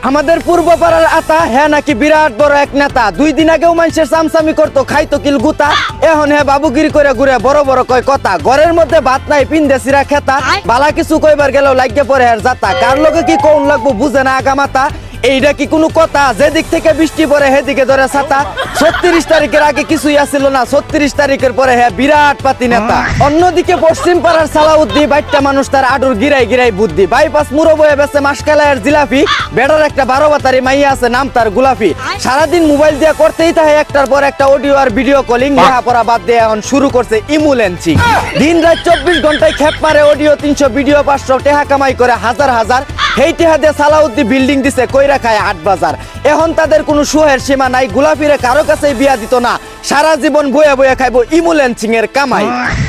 আমাদের পূর্বপাড়ার আতা হ্যাঁ নাকি বিরাট বড় এক নেতা। 2 দিন আগেও মানুষের চামচামি করতো, খাইতো কিল গুতা। এখন হ্যাঁ বাবুগিরি করে ঘুরে বড় বড় কয় কথা। ঘরের মধ্যে ভাত নাই, পিন্দে সিরা খেতা। বালা কিছু কইবার গেলেও লাগিয়ে পরে হ্যাঁ যাতা। কার লগে কি কোন লাগবো বুঝে না আগামাতা। এইটা কি কোনো কথা? যেদিক থেকে বৃষ্টি পড়ে সেদিকে ধরে ছাতা। 36 তারিখের আগে কিছুই আসছিল না, 36 তারিখের পরে হ্যাঁ বিরাট পাতি নেতা। অন্যদিকে পশ্চিম পাড়ার সালাউদ্দি বাইটটা মানুষ তার আডুর গিরাই গিরাই বুদ্ধি। বাইপাস মুরো বয়ে বেছে মাসকালায়ের জিলাপি। বেড়ার একটা 12 বাতারি মাইয়া আছে, নাম তার গোলাপি। সারাদিন মোবাইল দিয়ে করতেই থাকে একটার পর একটা অডিও আর ভিডিও কলিং। লেখাপড়া বাদ দিয়ে এখন শুরু করছে ইমুলেন্সিং। দিন রাত 24 ঘন্টায় খেপ মারে অডিও 300, ভিডিও 500, টেহা কামাই করে হাজার হাজার। এই টেহা দিয়ে সালাউদ্দি বিল্ডিং দিছে কইরা খায় 8 বাজার। এখন তাদের কোনো সুহের সীমা নাই, গোলাপিরে কারো কাছেই বিয়া দিত না। সারা জীবন বয়ে বয়ে খাইবো ইমুলেন্সিং এর কামাই।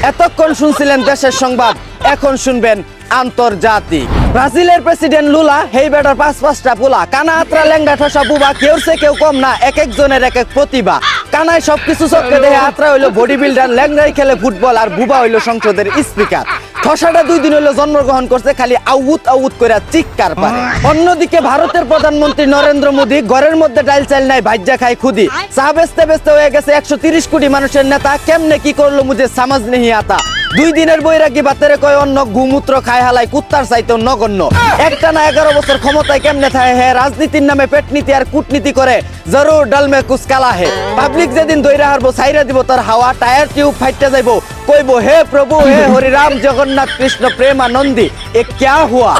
এতক্ষণ শুনছিলেন দেশের সংবাদ, এখন শুনবেন আন্তর্জাতিক। ব্রাজিলের প্রেসিডেন্ট লুলা হেই বেটার 5-5টা পোলা। কানা আত্রা ল্যাংড়া ঠসা বুবা, কেউ সে কেউ কম না, এক একজনের এক এক প্রতিভা। কানায় সবকিছু চোখে দেখে আত্রা হইলো বডি বিল্ডার, ল্যাংড়াই খেলে ফুটবল, আর বুবা হইলো সংসদের স্পিকার। ঠসাটা 2 দিন হইলো জন্মগ্রহণ করছে, খালি আউত আউত করে চিৎকার পারে। অন্যদিকে ভারতের প্রধানমন্ত্রী নরেন্দ্র মোদী ঘরের মধ্যে ডাইল চাল নাই, ভাজ্যা খায় খুদি। চা বেচতে বেচতে হয়ে গেছে 130 কোটি মানুষের নেতা। কেমনে কি করলো মুঝে সামাজ নেহি আতা। 2 দিনের বৈরাগী বাতেরে কয় অন্য, গুমূত্র খায় হালাই কুত্তার চাইতেও নগণ্য। একটানা 11 বছর ক্ষমতায় কেমনে থাকে হে, রাজনীতির নামে পেটনীতি আর কূটনীতি করে। জরুর ডালমে কুছ কালা হে। পাবলিক যেদিন দইরা হারবো ছাইরা দিব তার হাওয়া, টায়ার টিউব ফাইটে যাইবো, কইবো হে প্রভু হে হরি রাম জগন্নাথ কৃষ্ণ প্রেমানন্দী, এ ক্যা হুয়া।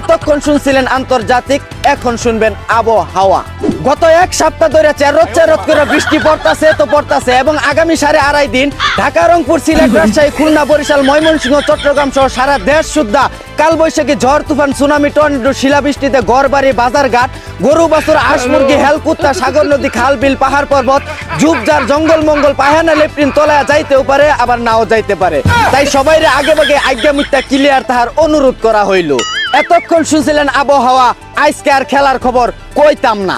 এতক্ষণ শুনছিলেন আন্তর্জাতিক, এখন শুনবেন আবহাওয়া। গত 1 সপ্তাহ ধরে চেরত করে বৃষ্টি পড়তাছে তো পড়তাছে, এবং আগামী 2.5 দিন ঢাকা, রংপুর, সিলেট, রাজশাহী, খুলনা, বরিশাল, ময়মনসিংহ, চট্টগ্রাম সহ সারা দেশ সুদ্ধা কালবৈশাখী, ঝড়, তুফান, সুনামি, টর্নেডো, শিলাবৃষ্টিতে ঘর বাড়ি, বাজার ঘাট, গরু বাছুর, হাঁস মুরগি, হেল কুত্তা, সাগর নদী, খাল বিল, পাহাড় পর্বত, ঝুপঝাড়, জঙ্গল মঙ্গল, পাহানা লেপটিন তলায় যাইতেও পারে, আবার নাও যাইতে পারে। তাই সবাইরে আগে ভাগে আজ্ঞা মিথ্যা ক্লিয়ার তাহার অনুরোধ করা হইল। এতক্ষণ শুনছিলেন আবহাওয়া। আজকে আর খেলার খবর কইতাম না।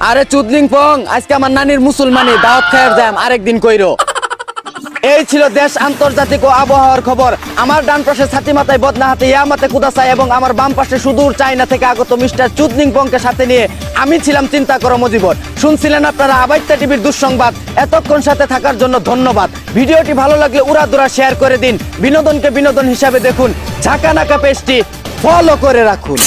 আরে চুদলিং পং, আজকে আমার নানির মুসলমানি, দাওয়াত খায়ের যাম, আরেকদিন কইরো। এই ছিল দেশ, আন্তর্জাতিক ও আবহাওয়ার খবর। আমার ডান পাশে ছাতি মাথায় বদনা হাতে ইয়ামাতে কুদাসাই, এবং আমার বাম পাশে সুদূর চায়না থেকে আগত মিস্টার চুদলিং পংকে সাথে নিয়ে আমি ছিলাম চিন্তা করো মজিবর। শুনছিলেন আপনারা আবাইত্যা টিভির দুঃসংবাদ। এতক্ষণ সাথে থাকার জন্য ধন্যবাদ। ভিডিওটি ভালো লাগলে উড়াদুরা শেয়ার করে দিন। বিনোদনকে বিনোদন হিসাবে দেখুন। ঝাঁকা নাকা পেজটি ফলো করে রাখুন।